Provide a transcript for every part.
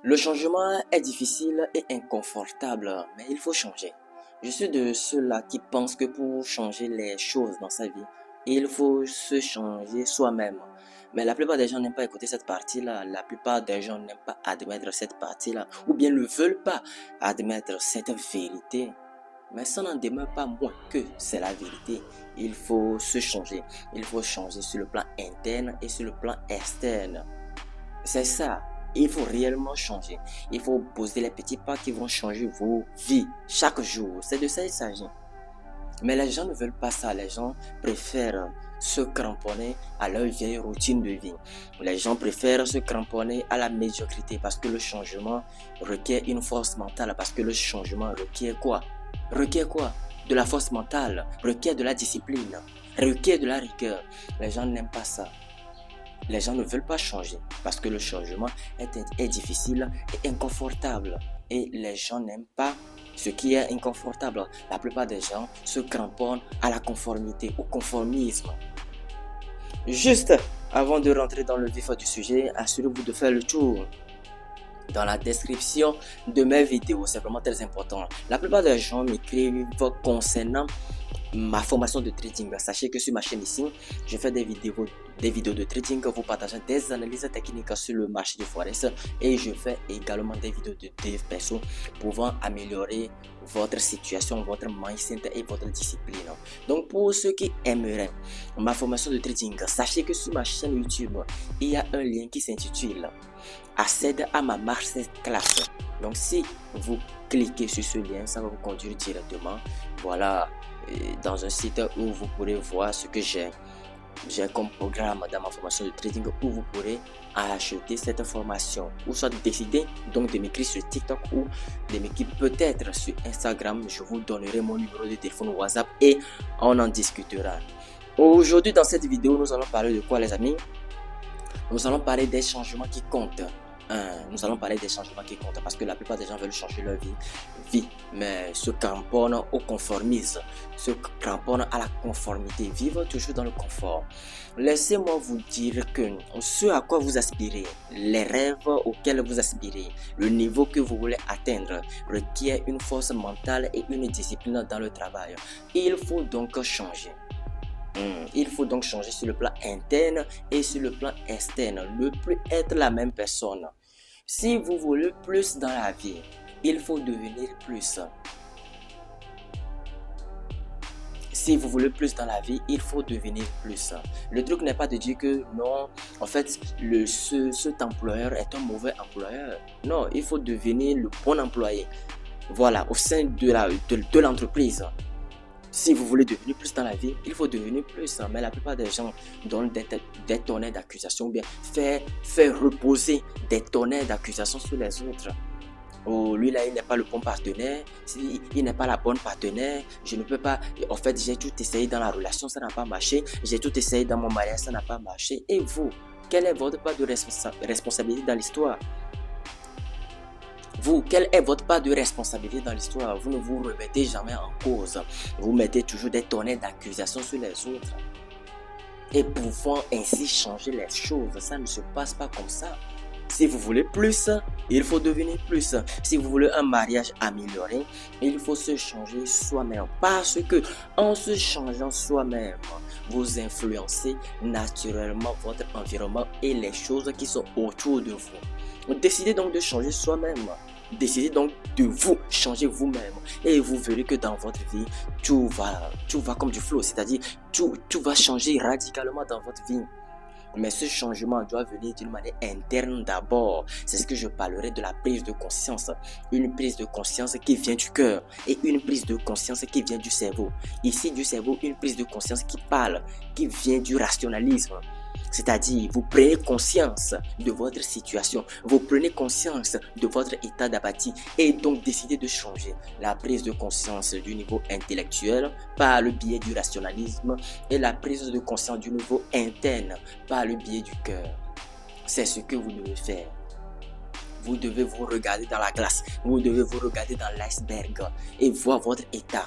Le changement est difficile et inconfortable, mais il faut changer. Je suis de ceux-là qui pensent que pour changer les choses dans sa vie, il faut se changer soi-même. Mais la plupart des gens n'aiment pas écouter cette partie-là. La plupart des gens n'aiment pas admettre cette partie-là, ou bien ne veulent pas admettre cette vérité. Mais ça n'en demeure pas moins que c'est la vérité. Il faut se changer. Il faut changer sur le plan interne et sur le plan externe. C'est ça. Il faut réellement changer. Il faut poser les petits pas qui vont changer vos vies chaque jour. C'est de ça qu'il s'agit. Mais les gens ne veulent pas ça. Les gens préfèrent se cramponner à leur vieille routine de vie. Les gens préfèrent se cramponner à la médiocrité parce que le changement requiert une force mentale. Parce que le changement requiert quoi? Requiert quoi? De la force mentale, requiert de la discipline, requiert de la rigueur. Les gens n'aiment pas ça. Les gens ne veulent pas changer parce que le changement est difficile et inconfortable. Et les gens n'aiment pas ce qui est inconfortable. La plupart des gens se cramponnent à la conformité, au conformisme. Juste avant de rentrer dans le vif du sujet, assurez-vous de faire le tour dans la description de mes vidéos. C'est vraiment très important. La plupart des gens m'écrivent concernant ma formation de trading. Sachez que sur ma chaîne ici, je fais des vidéos de trading, vous partagez des analyses techniques sur le marché du forex et je fais également des vidéos de dev perso pouvant améliorer votre situation, votre mindset et votre discipline. Donc pour ceux qui aimeraient ma formation de trading, sachez que sur ma chaîne YouTube, il y a un lien qui s'intitule Accède à ma masterclass. Donc si vous cliquez sur ce lien, ça va vous conduire directement, voilà, dans un site où vous pourrez voir ce que j'ai comme programme dans ma formation de trading, où vous pourrez acheter cette formation ou soit décider donc de m'écrire sur TikTok ou de m'écrire peut-être sur Instagram. Je vous donnerai mon numéro de téléphone WhatsApp et on en discutera. Aujourd'hui dans cette vidéo, nous allons parler de quoi les amis? Nous allons parler des changements qui comptent. Nous allons parler des changements qui comptent parce que la plupart des gens veulent changer leur vie, mais se cramponnent au conformisme, se cramponnent à la conformité, vivent toujours dans le confort. Laissez-moi vous dire que ce à quoi vous aspirez, les rêves auxquels vous aspirez, le niveau que vous voulez atteindre requiert une force mentale et une discipline dans le travail. Il faut donc changer. Il faut donc changer sur le plan interne et sur le plan externe. Ne plus être la même personne. Si vous voulez plus dans la vie, il faut devenir plus. Si vous voulez plus dans la vie, il faut devenir plus. Le truc n'est pas de dire que non, en fait, cet employeur est un mauvais employeur. Non, il faut devenir le bon employé. Voilà, au sein de l'entreprise. Si vous voulez devenir plus dans la vie, il faut devenir plus. Mais la plupart des gens donnent des tonnerres d'accusations, bien faire reposer des tonnerres d'accusations sur les autres. Oh, lui là, il n'est pas le bon partenaire. Il n'est pas la bonne partenaire. Je ne peux pas. En fait, j'ai tout essayé dans la relation, ça n'a pas marché. J'ai tout essayé dans mon mariage, ça n'a pas marché. Et vous, quelle est votre part de responsabilité dans l'histoire? Vous, quelle est votre part de responsabilité dans l'histoire? Vous ne vous remettez jamais en cause. Vous mettez toujours des tonnerres d'accusations sur les autres. Et pouvant ainsi changer les choses, ça ne se passe pas comme ça. Si vous voulez plus, il faut devenir plus. Si vous voulez un mariage amélioré, il faut se changer soi-même. Parce que en se changeant soi-même, vous influencez naturellement votre environnement et les choses qui sont autour de vous. Décidez donc de changer soi-même. Décidez donc de vous changer vous-même. Et vous verrez que dans votre vie, tout va comme du flow. C'est-à-dire, tout va changer radicalement dans votre vie. Mais ce changement doit venir d'une manière interne d'abord. C'est ce que je parlerai de la prise de conscience. Une prise de conscience qui vient du cœur et une prise de conscience qui vient du cerveau. Ici, du cerveau, une prise de conscience qui parle, qui vient du rationalisme. C'est-à-dire, vous prenez conscience de votre situation, vous prenez conscience de votre état d'apathie et donc décidez de changer. La prise de conscience du niveau intellectuel par le biais du rationalisme et la prise de conscience du niveau interne par le biais du cœur. C'est ce que vous devez faire. Vous devez vous regarder dans la glace, vous devez vous regarder dans l'iceberg et voir votre état.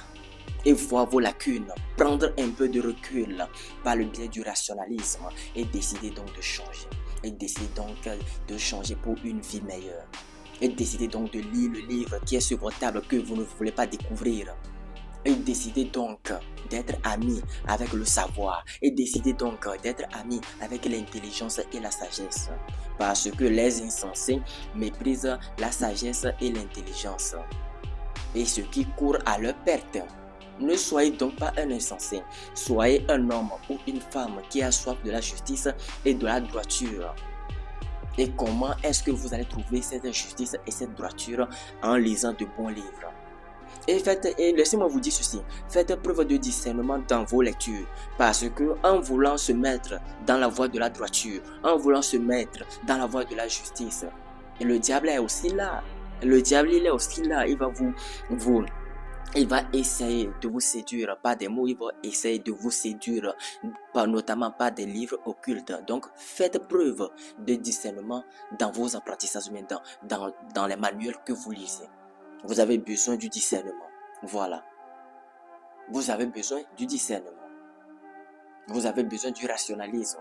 Et voir vos lacunes, prendre un peu de recul par le biais du rationalisme et décider donc de changer. Et décider donc de changer pour une vie meilleure. Et décidez donc de lire le livre qui est sur votre table que vous ne voulez pas découvrir. Et décidez donc d'être ami avec le savoir. Et décidez donc d'être ami avec l'intelligence et la sagesse. Parce que les insensés méprisent la sagesse et l'intelligence. Et ceux qui courent à leur perte. Ne soyez donc pas un insensé. Soyez un homme ou une femme qui a soif de la justice et de la droiture. Et comment est-ce que vous allez trouver cette justice et cette droiture? En lisant de bons livres. Et laissez-moi vous dire ceci, faites preuve de discernement dans vos lectures, parce que en voulant se mettre dans la voie de la droiture, en voulant se mettre dans la voie de la justice, et le diable est aussi là. Le diable, il est aussi là. Il va essayer de vous séduire par des mots, il va essayer de vous séduire notamment par des livres occultes. Donc, faites preuve de discernement dans vos apprentissages, dans les manuels que vous lisez. Vous avez besoin du discernement. Voilà. Vous avez besoin du discernement. Vous avez besoin du rationalisme.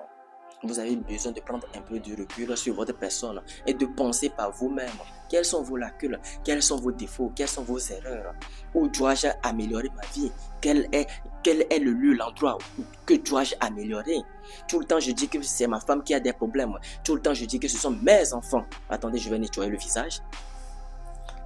Vous avez besoin de prendre un peu de recul sur votre personne et de penser par vous-même. Quelles sont vos lacunes? Quels sont vos défauts? Quelles sont vos erreurs? Où dois-je améliorer ma vie? Quel est le lieu, l'endroit que dois-je améliorer? Tout le temps, je dis que c'est ma femme qui a des problèmes. Tout le temps, je dis que ce sont mes enfants. Attendez, je vais nettoyer le visage.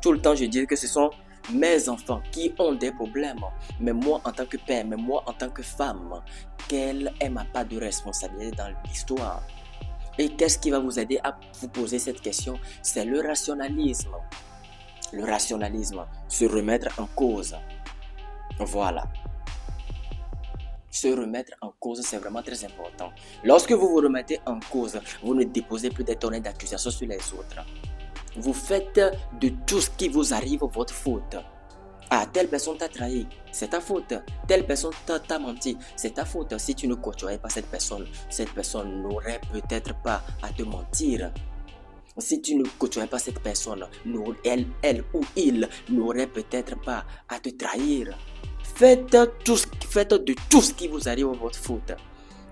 Tout le temps, je dis que ce sont mes enfants qui ont des problèmes. Mais moi, en tant que père, mais moi, en tant que femme, quelle est ma part de responsabilité dans l'histoire? Et qu'est-ce qui va vous aider à vous poser cette question? C'est le rationalisme. Le rationalisme, se remettre en cause. Voilà. Se remettre en cause, c'est vraiment très important. Lorsque vous vous remettez en cause, vous ne déposez plus des tonnes d'accusations sur les autres. Vous faites de tout ce qui vous arrive votre faute. Ah, telle personne t'a trahi, c'est ta faute. Telle personne t'a menti, c'est ta faute. Si tu ne côtoyais pas cette personne n'aurait peut-être pas à te mentir. Si tu ne côtoyais pas cette personne, elle ou il n'aurait peut-être pas à te trahir. Faites de tout ce qui vous arrive votre faute.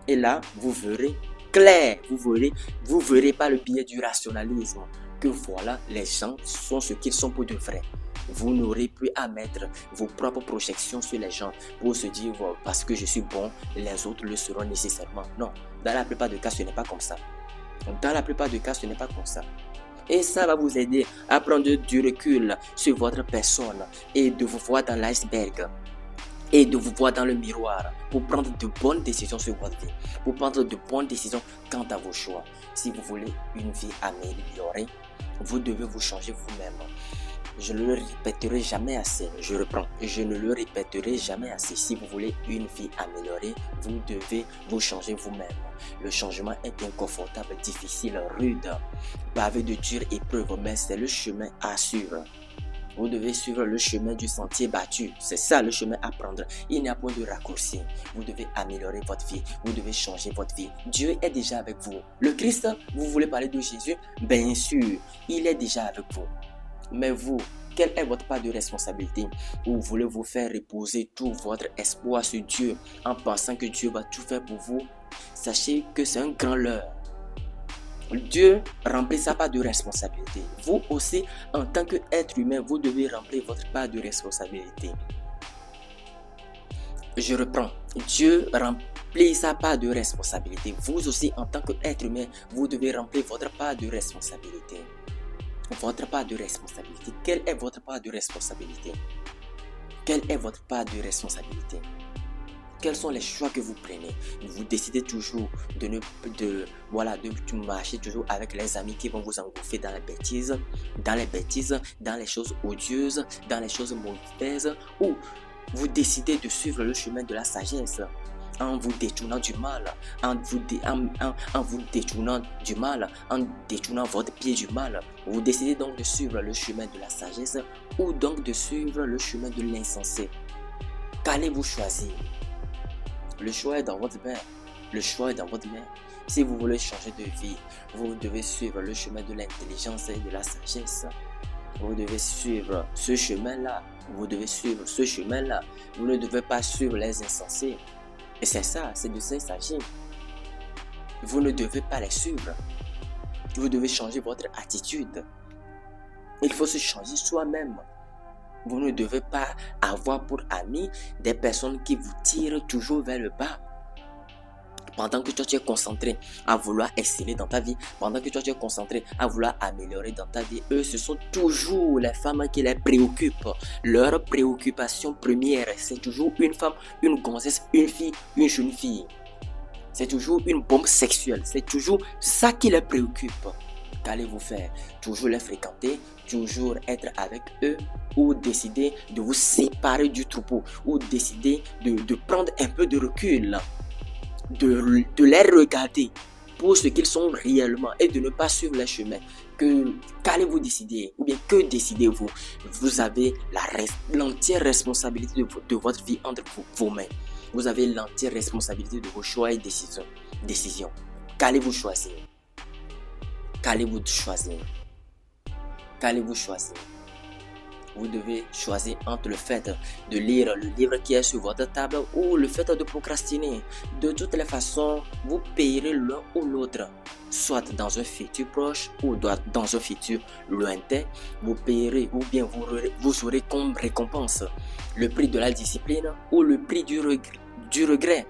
Et là, vous verrez clair, vous verrez par le biais du rationalisme que voilà, les gens sont ce qu'ils sont pour de vrai. Vous n'aurez plus à mettre vos propres projections sur les gens pour se dire parce que je suis bon, les autres le seront nécessairement. Non, dans la plupart des cas, ce n'est pas comme ça. Dans la plupart des cas, ce n'est pas comme ça. Et ça va vous aider à prendre du recul sur votre personne et de vous voir dans l'iceberg. Et de vous voir dans le miroir pour prendre de bonnes décisions sur votre vie, pour prendre de bonnes décisions quant à vos choix. Si vous voulez une vie améliorée, vous devez vous changer vous-même. Je ne le répéterai jamais assez, je reprends, je ne le répéterai jamais assez. Si vous voulez une vie améliorée, vous devez vous changer vous-même. Le changement est inconfortable, difficile, rude, pavé de dures épreuves, mais c'est le chemin à suivre. Vous devez suivre le chemin du sentier battu. C'est ça le chemin à prendre. Il n'y a point de raccourci. Vous devez améliorer votre vie. Vous devez changer votre vie. Dieu est déjà avec vous. Le Christ, vous voulez parler de Jésus? Bien sûr, il est déjà avec vous. Mais vous, quelle est votre part de responsabilité? Ou voulez-vous faire reposer tout votre espoir sur Dieu en pensant que Dieu va tout faire pour vous? Sachez que c'est un grand leurre. Dieu remplit sa part de responsabilité. Vous aussi, en tant qu'être humain, vous devez remplir votre part de responsabilité. Je reprends. Dieu remplit sa part de responsabilité. Vous aussi, en tant qu'être humain, vous devez remplir votre part de responsabilité. Votre part de responsabilité. Quelle est votre part de responsabilité? Quelle est votre part de responsabilité? Quels sont les choix que vous prenez? Vous décidez toujours de marcher toujours avec les amis qui vont vous engouffrer dans les bêtises, dans les choses odieuses, dans les choses mauvaises, ou vous décidez de suivre le chemin de la sagesse en vous détournant du mal, en détournant votre pied du mal. Vous décidez donc de suivre le chemin de la sagesse ou donc de suivre le chemin de l'insensé. Qu'allez-vous choisir? Le choix est dans votre main. Le choix est dans votre main. Si vous voulez changer de vie, vous devez suivre le chemin de l'intelligence et de la sagesse. Vous devez suivre ce chemin-là. Vous devez suivre ce chemin-là. Vous ne devez pas suivre les insensés. Et c'est ça, c'est de ça qu'il s'agit. Vous ne devez pas les suivre. Vous devez changer votre attitude. Il faut se changer soi-même. Vous ne devez pas avoir pour amis des personnes qui vous tirent toujours vers le bas. Pendant que toi tu es concentré à vouloir exceller dans ta vie, pendant que toi tu es concentré à vouloir améliorer dans ta vie, eux ce sont toujours les femmes qui les préoccupent. Leur préoccupation première, c'est toujours une femme, une gonzesse, une fille, une jeune fille. C'est toujours une bombe sexuelle, c'est toujours ça qui les préoccupe. Qu'allez-vous faire? Toujours les fréquenter, toujours être avec eux, ou décider de vous séparer du troupeau, ou décider de prendre un peu de recul, de les regarder pour ce qu'ils sont réellement et de ne pas suivre les chemins. Qu'allez-vous décider? Ou bien que décidez-vous? Vous avez l'entière responsabilité de votre vie entre vos mains. Vous avez l'entière responsabilité de vos choix et décisions. Qu'allez-vous choisir? Qu'allez-vous choisir? Qu'allez-vous choisir? Vous devez choisir entre le fait de lire le livre qui est sur votre table ou le fait de procrastiner. De toutes les façons, vous payerez l'un ou l'autre. Soit dans un futur proche ou dans un futur lointain, vous payerez ou bien vous aurez comme récompense le prix de la discipline ou le prix du regret.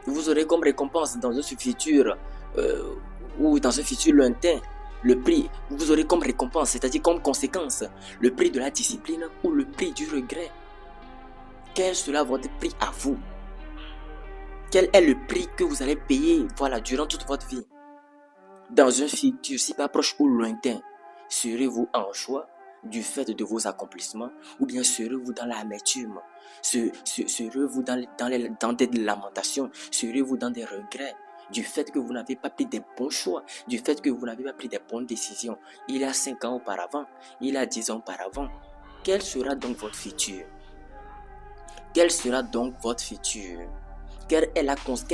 Vous aurez comme récompense dans un futur ou dans un futur lointain le prix, vous aurez comme récompense, c'est-à-dire comme conséquence, le prix de la discipline ou le prix du regret. Quel sera votre prix à vous? Quel est le prix que vous allez payer durant toute votre vie? Dans un futur, si pas proche ou lointain, serez-vous en joie du fait de vos accomplissements ou bien serez-vous dans l'amertume? Serez-vous dans des lamentations? Serez-vous dans des regrets? Du fait que vous n'avez pas pris des bons choix, du fait que vous n'avez pas pris des bonnes décisions, il y a 5 ans auparavant, il y a 10 ans auparavant. Quel sera donc votre futur? Quel sera donc votre futur? Quelle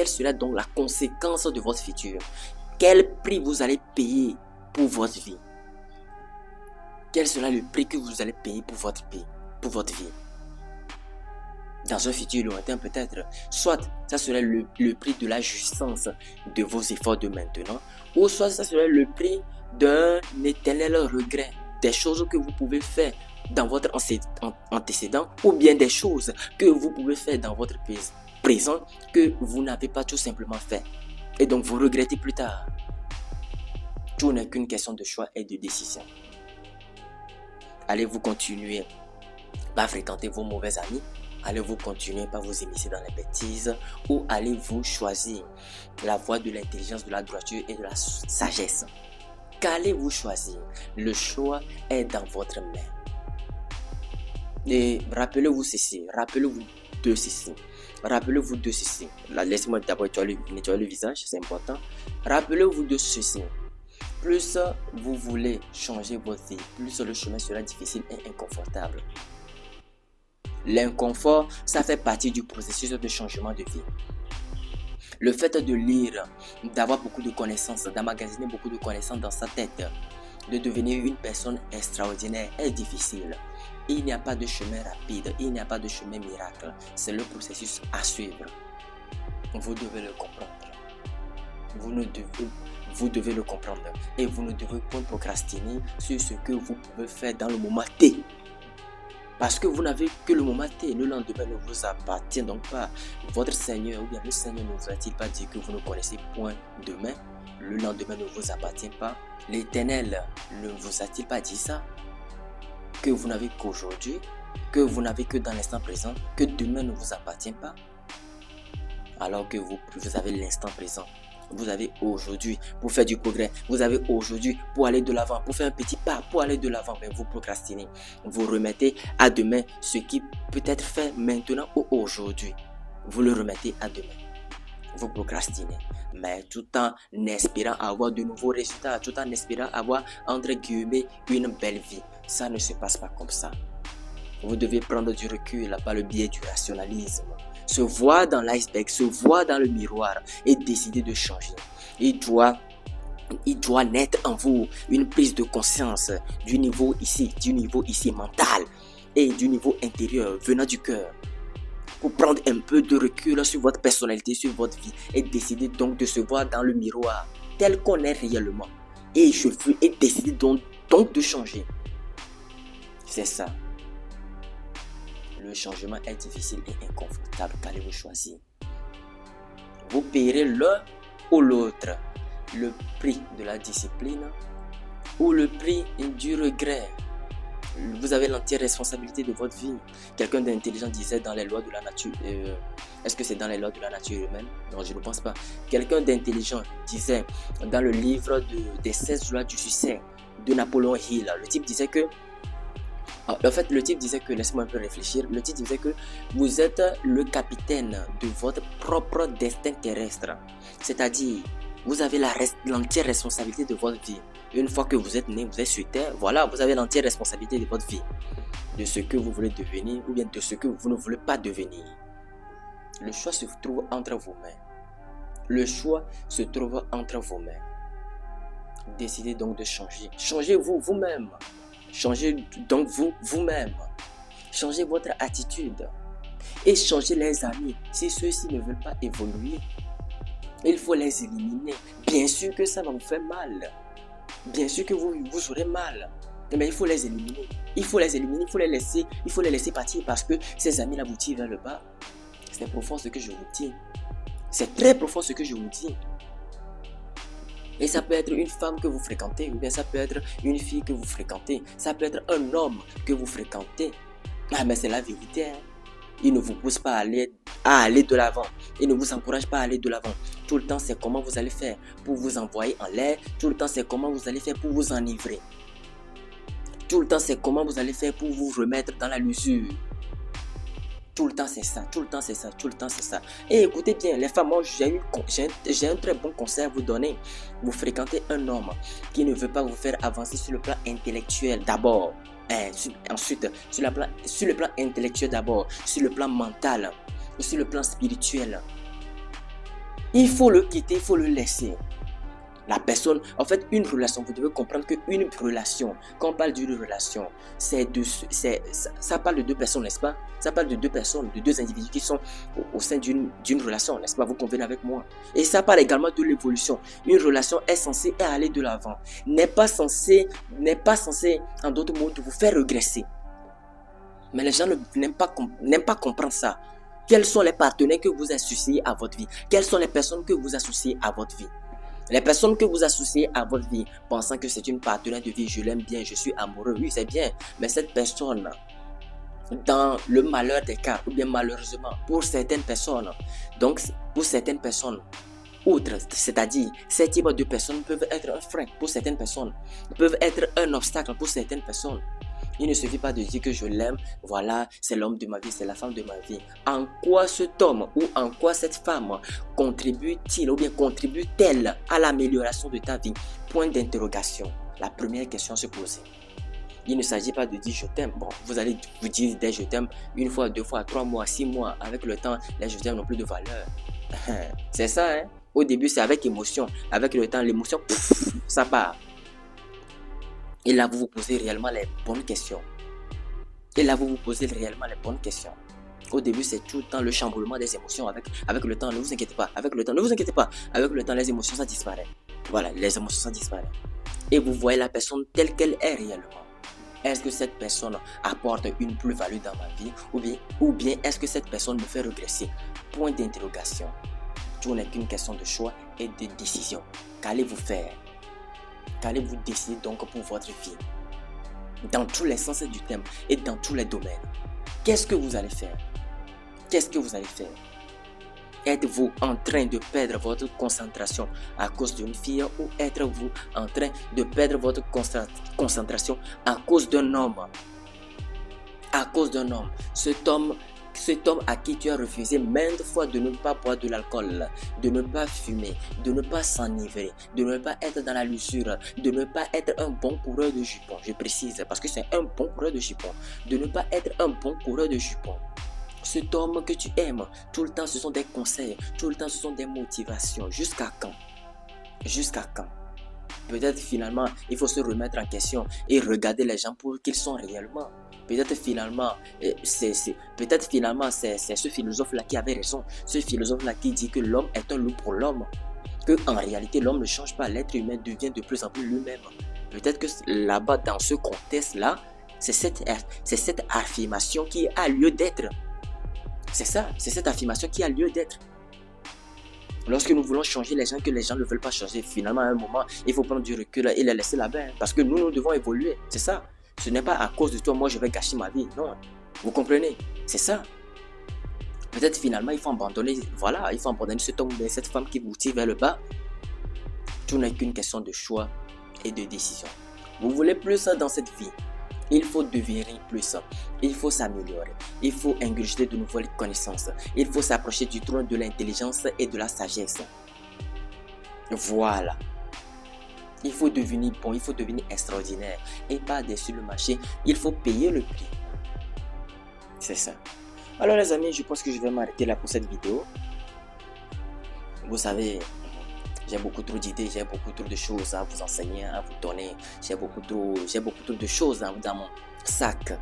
sera donc la conséquence de votre futur? Quel prix vous allez payer pour votre vie? Quel sera le prix que vous allez payer pour votre vie? Dans un futur lointain peut-être, soit ça serait le prix de la jouissance de vos efforts de maintenant, ou soit ça serait le prix d'un éternel regret, des choses que vous pouvez faire dans votre antécédent, ou bien des choses que vous pouvez faire dans votre présent que vous n'avez pas tout simplement fait. Et donc vous regrettez plus tard. Tout n'est qu'une question de choix et de décision. Allez-vous continuer par fréquenter vos mauvais amis? Allez-vous continuer par vous immiscer dans les bêtises ou allez-vous choisir la voie de l'intelligence, de la droiture et de la sagesse? Qu'allez-vous choisir? Le choix est dans votre main. Et rappelez-vous ceci, rappelez-vous de ceci. Là, laissez-moi d'abord nettoyer le visage, c'est important. Rappelez-vous de ceci. Plus vous voulez changer votre vie, plus le chemin sera difficile et inconfortable. L'inconfort, ça fait partie du processus de changement de vie. Le fait de lire, d'avoir beaucoup de connaissances, d'emmagasiner beaucoup de connaissances dans sa tête, de devenir une personne extraordinaire est difficile. Il n'y a pas de chemin rapide, il n'y a pas de chemin miracle. C'est le processus à suivre. Vous devez le comprendre. Vous devez le comprendre. Et vous ne devez pas procrastiner sur ce que vous pouvez faire dans le moment T. Parce que vous n'avez que le moment T, le lendemain ne vous appartient donc pas. Votre Seigneur ou bien le Seigneur ne vous a-t-il pas dit que vous ne connaissez point demain? Le lendemain ne vous appartient pas. L'Éternel ne vous a-t-il pas dit ça? Que vous n'avez qu'aujourd'hui, que vous n'avez que dans l'instant présent, que demain ne vous appartient pas? Alors que vous avez l'instant présent. Vous avez aujourd'hui pour faire du progrès. Vous avez aujourd'hui pour aller de l'avant, pour faire un petit pas, pour aller de l'avant. Mais vous procrastinez. Vous remettez à demain ce qui peut être fait maintenant ou aujourd'hui. Vous le remettez à demain. Vous procrastinez. Mais tout en espérant avoir de nouveaux résultats, tout en espérant avoir, entre guillemets, une belle vie. Ça ne se passe pas comme ça. Vous devez prendre du recul par le biais du rationalisme. Se voir dans l'iceberg, se voir dans le miroir et décider de changer. Il doit naître en vous une prise de conscience du niveau ici mental et du niveau intérieur venant du cœur. Pour prendre un peu de recul sur votre personnalité, sur votre vie et décider donc de se voir dans le miroir tel qu'on est réellement. Et décider donc de changer. C'est ça. Le changement est difficile et inconfortable. Qu'allez-vous choisir? Vous payerez l'un ou l'autre, le prix de la discipline ou le prix du regret. Vous avez l'entière responsabilité de votre vie. Quelqu'un d'intelligent disait dans les lois de la nature. Est-ce que c'est dans les lois de la nature humaine? Non, je ne pense pas. Quelqu'un d'intelligent disait dans le livre des 16 lois du succès de Napoléon Hill. Le type disait que laissez-moi un peu réfléchir. Le type disait que vous êtes le capitaine de votre propre destin terrestre. C'est-à-dire, vous avez l'entière responsabilité de votre vie. Une fois que vous êtes né, vous êtes sur terre, voilà, vous avez l'entière responsabilité de votre vie. De ce que vous voulez devenir ou bien de ce que vous ne voulez pas devenir. Le choix se trouve entre vos mains. Le choix se trouve entre vos mains. Décidez donc de changer. Changez-vous vous-même. Changez donc vous-même. Changez votre attitude. Et changez les amis. Si ceux-ci ne veulent pas évoluer, il faut les éliminer. Bien sûr que ça va vous faire mal. Bien sûr que vous aurez mal. Mais il faut les éliminer. Il faut les éliminer, il faut les laisser partir parce que ces amis-là vous tirent vers le bas. C'est profond ce que je vous dis. C'est très profond ce que je vous dis. Et ça peut être une femme que vous fréquentez, ou bien ça peut être une fille que vous fréquentez. Ça peut être un homme que vous fréquentez. Ah, mais c'est la vérité. Hein. Il ne vous pousse pas à aller de l'avant. Il ne vous encourage pas à aller de l'avant. Tout le temps, c'est comment vous allez faire pour vous envoyer en l'air. Tout le temps, c'est comment vous allez faire pour vous enivrer. Tout le temps, c'est comment vous allez faire pour vous remettre dans la l'usure. Tout le temps, c'est ça. Tout le temps, c'est ça. Tout le temps, c'est ça. Et écoutez bien, les femmes, moi, j'ai un très bon conseil à vous donner. Vous fréquentez un homme qui ne veut pas vous faire avancer sur le plan intellectuel d'abord. Ensuite, sur le plan intellectuel d'abord, sur le plan mental, sur le plan spirituel. Il faut le quitter, il faut le laisser. La personne, en fait, une relation, vous devez comprendre qu'une relation, quand on parle d'une relation, ça parle de deux personnes, n'est-ce pas? Ça parle de deux personnes, de deux individus qui sont au sein d'une relation, n'est-ce pas? Vous convenez avec moi? Et ça parle également de l'évolution. Une relation est censée aller de l'avant, n'est pas censée, en d'autres mots, vous faire regresser. Mais les gens n'aiment pas comprendre ça. Quels sont les partenaires que vous associez à votre vie? Quelles sont les personnes que vous associez à votre vie? Les personnes que vous associez à votre vie, pensant que c'est une partenaire de vie, je l'aime bien, je suis amoureux, oui c'est bien, mais cette personne, dans le malheur des cas, ou bien malheureusement, pour certaines personnes, outre, c'est-à-dire, ces types de personnes peuvent être un frein pour certaines personnes, peuvent être un obstacle pour certaines personnes. Il ne suffit pas de dire que je l'aime, voilà, c'est l'homme de ma vie, c'est la femme de ma vie. En quoi cet homme ou en quoi cette femme contribue-t-il ou bien contribue-t-elle à l'amélioration de ta vie? Point d'interrogation. La première question à se poser. Il ne s'agit pas de dire je t'aime. Bon, vous allez vous dire des je t'aime une fois, 2 fois, 3 mois, 6 mois. Avec le temps, les je t'aime n'ont plus de valeur. C'est ça, hein? Au début, c'est avec émotion. Avec le temps, l'émotion, ça part. Et là, vous vous posez réellement les bonnes questions. Au début, c'est tout le temps le chamboulement des émotions. Avec le temps, ne vous inquiétez pas. Avec le temps, les émotions, ça disparaît. Voilà, les émotions, ça disparaît. Et vous voyez la personne telle qu'elle est réellement. Est-ce que cette personne apporte une plus-value dans ma vie? Ou bien est-ce que cette personne me fait regresser? Point d'interrogation. Tout n'est qu'une question de choix et de décision. Qu'allez-vous faire? Qu'allez-vous décider donc pour votre vie? Dans tous les sens du thème et dans tous les domaines. Qu'est-ce que vous allez faire? Êtes-vous en train de perdre votre concentration à cause d'une fille ou êtes-vous en train de perdre votre concentration à cause d'un homme? Cet homme à qui tu as refusé maintes fois de ne pas boire de l'alcool, de ne pas fumer, de ne pas s'enivrer, de ne pas être dans la luxure, de ne pas être un bon coureur de jupons. Je précise parce que c'est un bon coureur de jupons. De ne pas être un bon coureur de jupons. Cet homme que tu aimes, tout le temps ce sont des conseils, tout le temps ce sont des motivations. Jusqu'à quand? Peut-être finalement, il faut se remettre en question et regarder les gens pour qu'ils sont réellement. Peut-être finalement, c'est ce philosophe-là qui avait raison. Ce philosophe-là qui dit que l'homme est un loup pour l'homme. Que en réalité, l'homme ne change pas. L'être humain devient de plus en plus lui-même. Peut-être que là-bas, dans ce contexte-là, C'est cette affirmation qui a lieu d'être. C'est ça, c'est cette affirmation qui a lieu d'être. Lorsque nous voulons changer les gens, que les gens ne veulent pas changer, finalement à un moment, il faut prendre du recul et les laisser là-bas. Parce que nous devons évoluer. C'est ça. Ce n'est pas à cause de toi, moi je vais gâcher ma vie. Non. Vous comprenez? C'est ça. Peut-être finalement il faut abandonner, voilà, il faut abandonner cet homme et cette femme qui vous tire vers le bas. Tout n'est qu'une question de choix et de décision. Vous voulez plus dans cette vie? Il faut devenir plus, il faut s'améliorer, il faut ingurgiter de nouvelles connaissances, il faut s'approcher du trône de l'intelligence et de la sagesse. Voilà. Il faut devenir bon, il faut devenir extraordinaire et pas déçu le marché, il faut payer le prix. C'est ça. Alors les amis, je pense que je vais m'arrêter là pour cette vidéo. Vous savez, j'ai beaucoup trop d'idées, j'ai beaucoup trop de choses à vous enseigner, à vous donner. J'ai beaucoup trop de choses dans mon sac,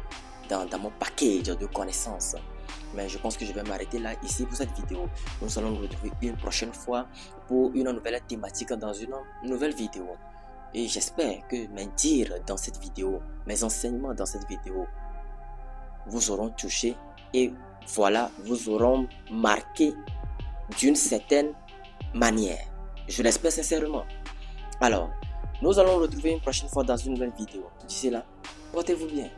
dans mon package de connaissances. Mais je pense que je vais m'arrêter là ici pour cette vidéo. Nous allons nous retrouver une prochaine fois pour une nouvelle thématique dans une nouvelle vidéo. Et j'espère que mes dires dans cette vidéo, mes enseignements dans cette vidéo vous auront touché et voilà, vous auront marqué d'une certaine manière. Je l'espère sincèrement. Alors, nous allons nous retrouver une prochaine fois dans une nouvelle vidéo. D'ici là, portez-vous bien.